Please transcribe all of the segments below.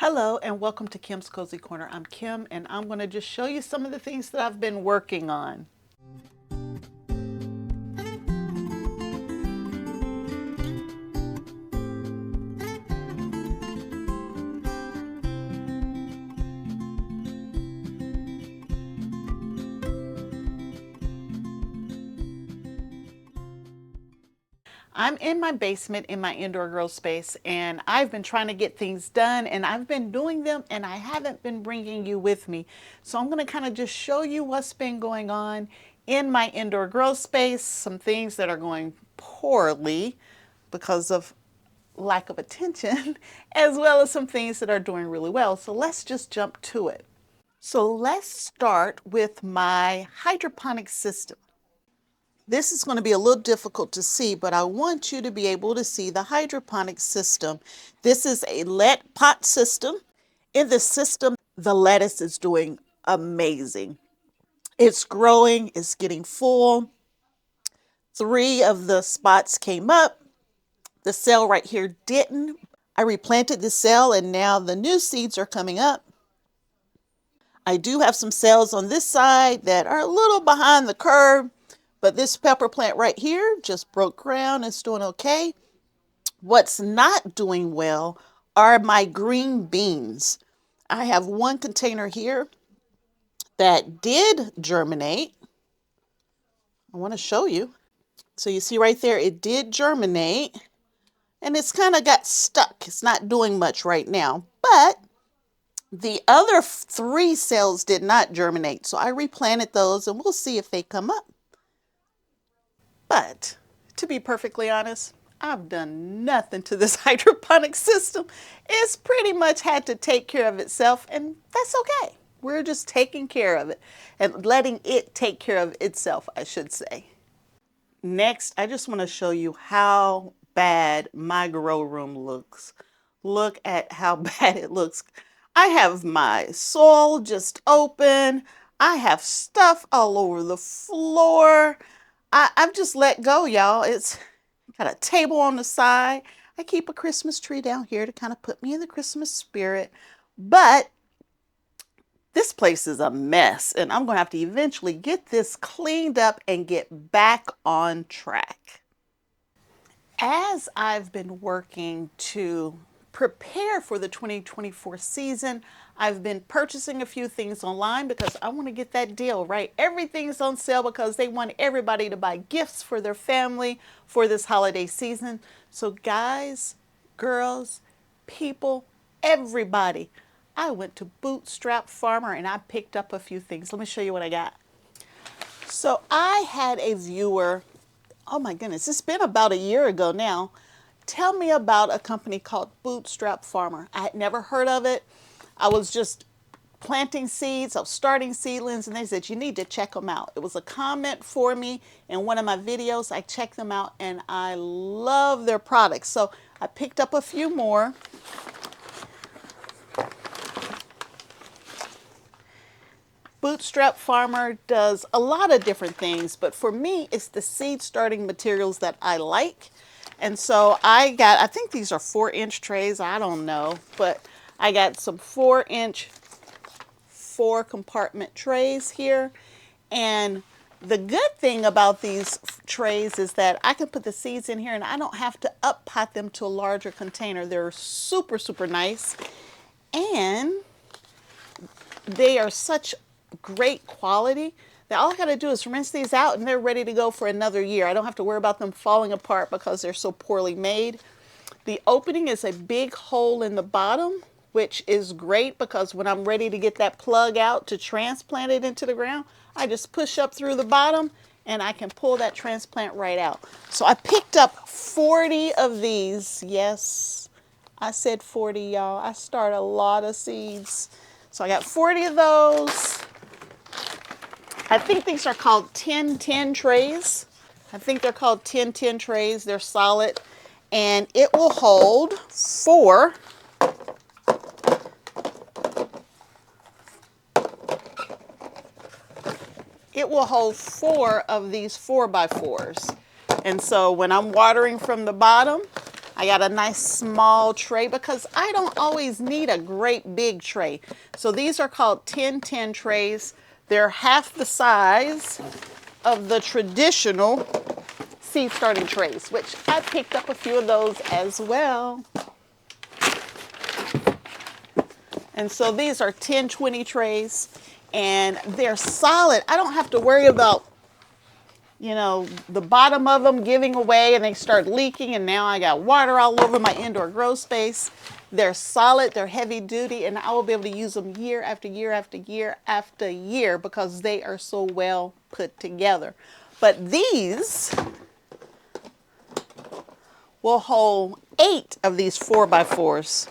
Hello and welcome to Kim's Cozy Corner. I'm Kim and I'm going to just show you some of the things that I've been working on. I'm in my basement in my indoor grow space and I've been trying to get things done and I've been doing them and I haven't been bringing you with me. So I'm going to kind of just show you what's been going on in my indoor grow space, some things that are going poorly because of lack of attention, as well as some things that are doing really well. So let's just jump to it. So let's start with my hydroponic system. This is going to be a little difficult to see, but I want you to be able to see the hydroponic system. This is a Letpot system. In this system, the lettuce is doing amazing. It's growing, it's getting full. 3 of the spots came up. The cell right here didn't. I replanted the cell and now the new seeds are coming up. I do have some cells on this side that are a little behind the curve. But this pepper plant right here just broke ground. It's doing okay. What's not doing well are my green beans. I have one container here that did germinate. I want to show you. So you see right there, it did germinate. And it's kind of got stuck. It's not doing much right now. But the other 3 cells did not germinate. So I replanted those and we'll see if they come up. But to be perfectly honest, I've done nothing to this hydroponic system. It's pretty much had to take care of itself, and that's okay. We're just taking care of it and letting it take care of itself, I should say. Next, I just want to show you how bad my grow room looks. Look at how bad it looks. I have my soil just open. I have stuff all over the floor. I've just let go, y'all. It's got a table on the side. I keep a Christmas tree down here to kind of put me in the Christmas spirit. But this place is a mess, and I'm going to have to eventually get this cleaned up and get back on track. As I've been working to prepare for the 2024 season, I've been purchasing a few things online because I want to get that deal, right? Everything's on sale because they want everybody to buy gifts for their family for this holiday season. So guys, girls, people, everybody, I went to Bootstrap Farmer and I picked up a few things. Let me show you what I got. So I had a viewer, oh my goodness, it's been about a year ago now, tell me about a company called Bootstrap Farmer. I had never heard of it. I was just planting seeds, I was starting seedlings, and they said, you need to check them out. It was a comment for me in one of my videos. I checked them out, and I love their products. So I picked up a few more. Bootstrap Farmer does a lot of different things, but for me, it's the seed starting materials that I like. And so I think these are 4-inch trays, I don't know, but I got some 4-inch 4-compartment trays here. And the good thing about these trays is that I can put the seeds in here and I don't have to up pot them to a larger container. They're super, super nice. And they are such great quality that all I got to do is rinse these out and they're ready to go for another year. I don't have to worry about them falling apart because they're so poorly made. The opening is a big hole in the bottom, which is great because when I'm ready to get that plug out to transplant it into the ground, I just push up through the bottom and I can pull that transplant right out. So I picked up 40 of these. Yes, I said 40, y'all. I start a lot of seeds. So I got 40 of those. I think these are called 10-10 trays. I think they're called 10-10 trays. They're solid. And it will hold 4. It will hold 4 of these 4x4s. And so when I'm watering from the bottom, I got a nice small tray because I don't always need a great big tray. So these are called 10-10 trays. They're half the size of the traditional seed starting trays, which I picked up a few of those as well. And so these are 10-20 trays, and they're solid. I don't have to worry about, you know, the bottom of them giving away and they start leaking, and now I got water all over my indoor grow space. They're solid, they're heavy duty, and I will be able to use them year after year after year after year because they are so well put together. But these will hold 8 of these 4x4s.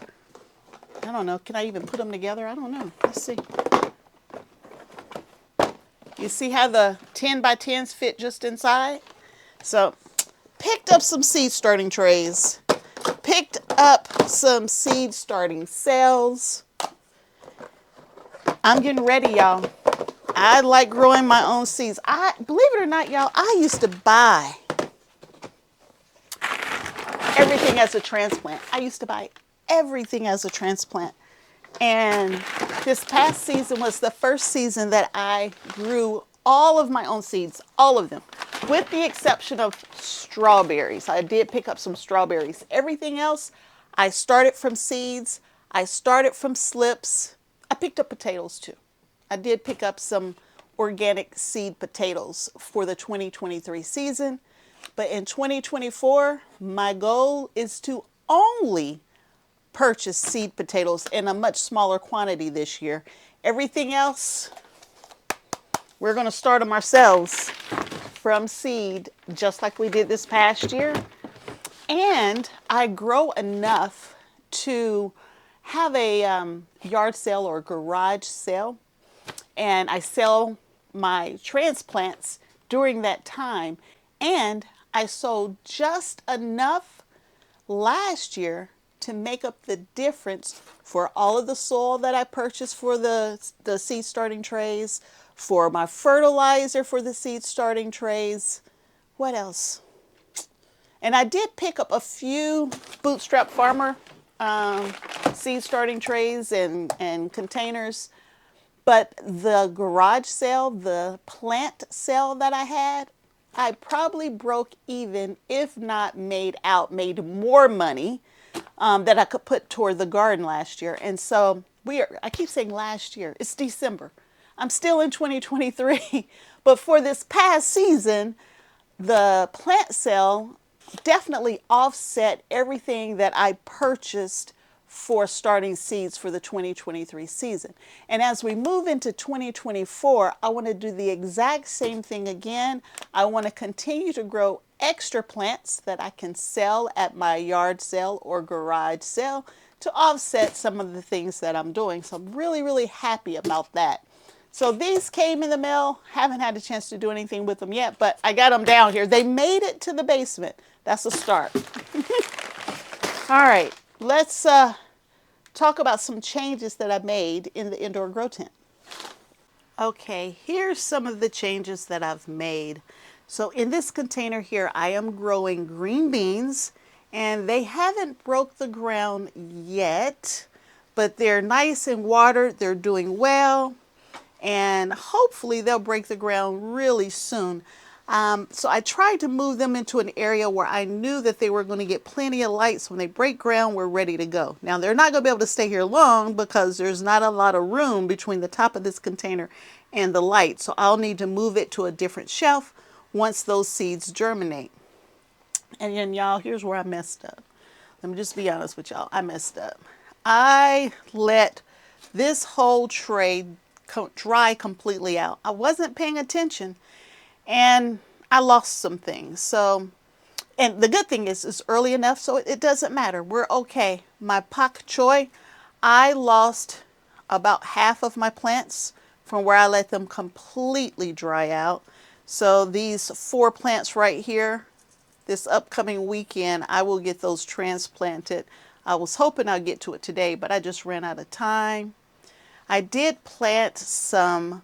I don't know, can I even put them together? I don't know, let's see. You see how the 10x10s fit just inside? So, picked up some seed starting trays, picked up some seed starting cells. I'm getting ready, y'all. I like growing my own seeds. Believe it or not, y'all, I used to buy everything as a transplant. I used to buy everything as a transplant. And this past season was the first season that I grew all of my own seeds, all of them, with the exception of strawberries. I did pick up some strawberries. Everything else, I started from seeds. I started from slips. I picked up potatoes too. I did pick up some organic seed potatoes for the 2023 season. But in 2024, my goal is to only purchase seed potatoes in a much smaller quantity this year. Everything else, we're going to start them ourselves from seed, just like we did this past year. And I grow enough to have a yard sale or garage sale, and I sell my transplants during that time. And I sold just enough last year to make up the difference for all of the soil that I purchased for the seed starting trays, for my fertilizer for the seed starting trays. What else? And I did pick up a few Bootstrap Farmer seed starting trays and containers. But the garage sale, the plant sale that I had, I probably broke even, if not made more money that I could put toward the garden last year. And so I keep saying last year, it's December. I'm still in 2023. But for this past season, the plant sale definitely offset everything that I purchased for starting seeds for the 2023 season. And as we move into 2024, I want to do the exact same thing again. I want to continue to grow extra plants that I can sell at my yard sale or garage sale to offset some of the things that I'm doing. So I'm really, really happy about that. So these came in the mail. Haven't had a chance to do anything with them yet, but I got them down here. They made it to the basement. That's a start. All right, let's talk about some changes that I made in the indoor grow tent. Okay, here's some of the changes that I've made. So in this container here, I am growing green beans, and they haven't broke the ground yet, but they're nice and watered. They're doing well, and hopefully they'll break the ground really soon. So I tried to move them into an area where I knew that they were going to get plenty of light. So when they break ground, we're ready to go. Now they're not going to be able to stay here long because there's not a lot of room between the top of this container and the light. So I'll need to move it to a different shelf once those seeds germinate. And then y'all, here's where I messed up. Let me just be honest with y'all. I messed up. I let this whole tray dry completely out. I wasn't paying attention, and I lost some things. So, and the good thing is it's early enough, so it doesn't matter. We're okay. My pak choi, I lost about half of my plants from where I let them completely dry out. So these 4 plants right here, this upcoming weekend, I will get those transplanted. I was hoping I'd get to it today, but I just ran out of time. I did plant some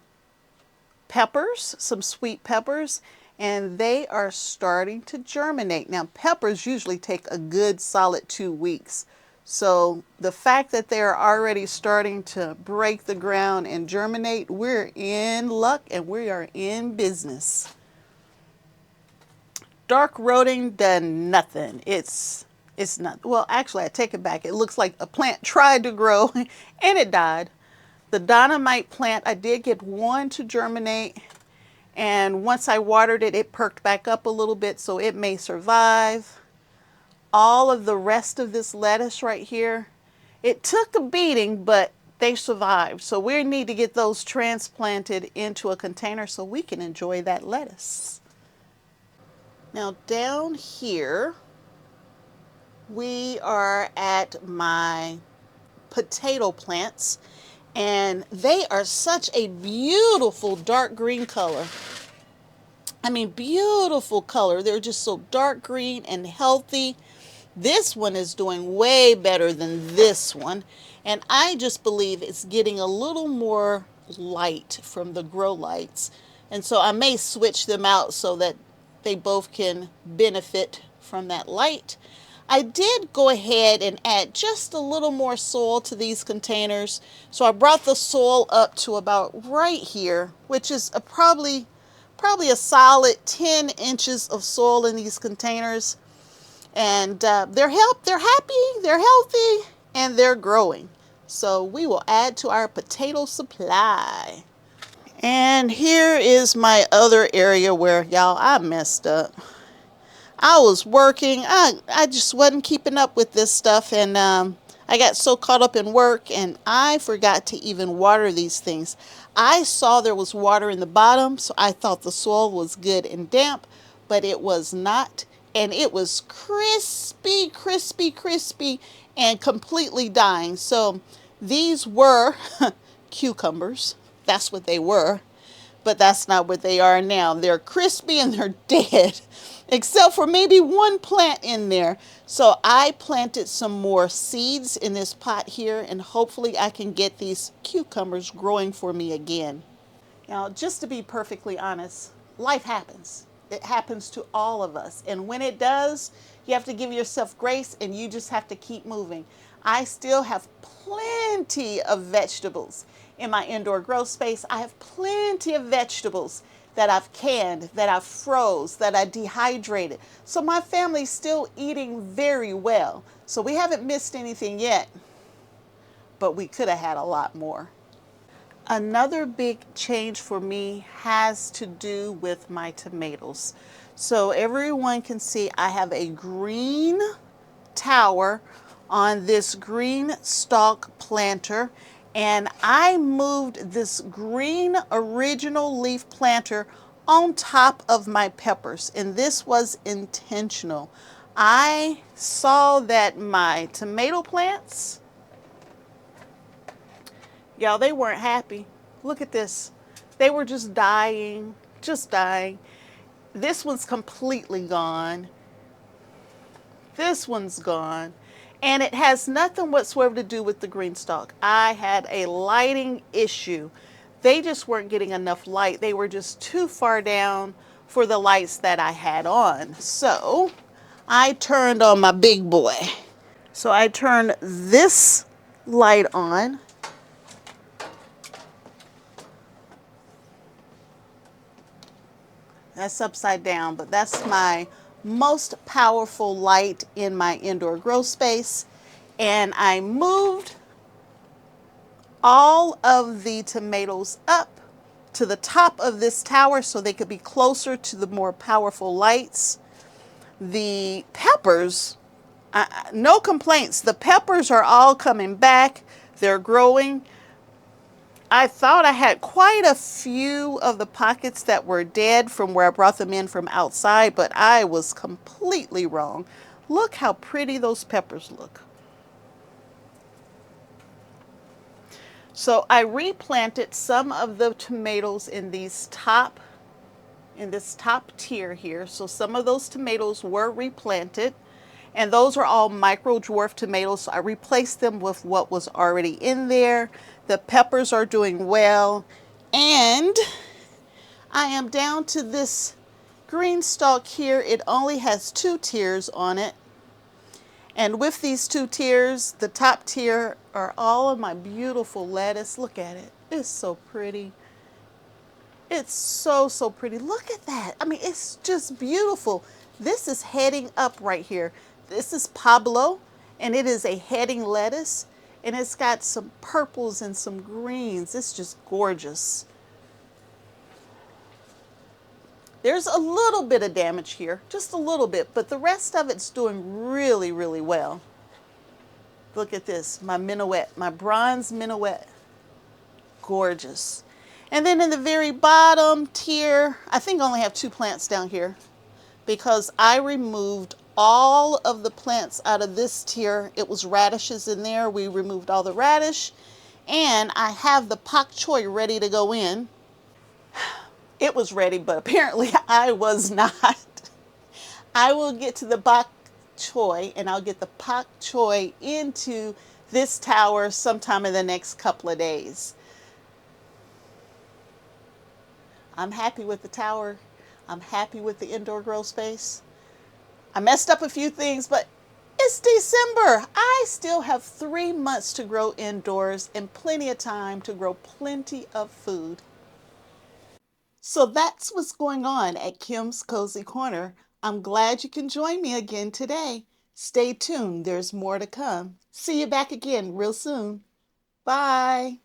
peppers, some sweet peppers, and they are starting to germinate. Now, peppers usually take a good solid 2 weeks. So the fact that they're already starting to break the ground and germinate, we're in luck and we are in business. Dark rotting done nothing. It's not, well, actually I take it back. It looks like a plant tried to grow and it died. The dynamite plant, I did get one to germinate, and once I watered it, it perked back up a little bit, so it may survive. All of the rest of this lettuce right here, it took a beating, but they survived. So we need to get those transplanted into a container so we can enjoy that lettuce. Now down here, we are at my potato plants, and they are such a beautiful dark green color. I mean, beautiful color. They're just so dark green and healthy. This one is doing way better than this one, and I just believe it's getting a little more light from the grow lights, and so I may switch them out so that they both can benefit from that light. I did go ahead and add just a little more soil to these containers. So I brought the soil up to about right here, which is probably a solid 10 inches of soil in these containers. And they're happy, they're healthy, and they're growing. So we will add to our potato supply. And here is my other area where, y'all, I messed up. I was working, I just wasn't keeping up with this stuff, and I got so caught up in work, and I forgot to even water these things. I saw there was water in the bottom, so I thought the soil was good and damp, but it was not, and it was crispy, crispy, crispy, and completely dying. So these were cucumbers. That's what they were, but that's not what they are now. They're crispy and they're dead, except for maybe one plant in there. So I planted some more seeds in this pot here, and hopefully I can get these cucumbers growing for me again. Now, just to be perfectly honest, life happens. It happens to all of us. And when it does, you have to give yourself grace and you just have to keep moving. I still have plenty of vegetables in my indoor grow space. I have plenty of vegetables that I've canned, that I've froze, that I dehydrated. So my family's still eating very well. So we haven't missed anything yet, but we could have had a lot more. Another big change for me has to do with my tomatoes. So everyone can see I have a green tower on this GreenStalk planter, and I moved this green original leaf planter on top of my peppers, and this was intentional. I saw that my tomato plants, y'all, they weren't happy. Look at this. They were just dying, just dying. This one's completely gone. This one's gone. And it has nothing whatsoever to do with the GreenStalk. I had a lighting issue. They just weren't getting enough light. They were just too far down for the lights that I had on. So I turned on my big boy. So I turned this light on. That's upside down, but that's my most powerful light in my indoor grow space. And I moved all of the tomatoes up to the top of this tower so they could be closer to the more powerful lights. The peppers, no complaints. The peppers are all coming back. They're growing. I thought I had quite a few of the pockets that were dead from where I brought them in from outside, but I was completely wrong. Look how pretty those peppers look. So I replanted some of the tomatoes in this top tier here. So some of those tomatoes were replanted, and those are all micro dwarf tomatoes. So I replaced them with what was already in there. The peppers are doing well, and I am down to this GreenStalk here, it only has 2 tiers on it. And with these 2 tiers, the top tier are all of my beautiful lettuce. Look at it. It's so pretty. It's so, so pretty. Look at that. I mean, it's just beautiful. This is heading up right here. This is Pablo, and it is a heading lettuce, and it's got some purples and some greens. It's just gorgeous. There's a little bit of damage here, just a little bit, but the rest of it's doing really, really well. Look at this, my minuet, my bronze minuet. Gorgeous. And then in the very bottom tier, I think I only have 2 plants down here because I removed all of the plants out of this tier. It was radishes in there. We removed all the radish, and I have the pak choi ready to go in. It was ready, but apparently I was not. I will get to the bok choy, and I'll get the pak choy into this tower sometime in the next couple of days. I'm happy with the tower. I'm happy with the indoor grow space. I messed up a few things, but it's December. I still have 3 months to grow indoors and plenty of time to grow plenty of food. So that's what's going on at Kim's Cozy Corner. I'm glad you can join me again today. Stay tuned, there's more to come. See you back again real soon. Bye.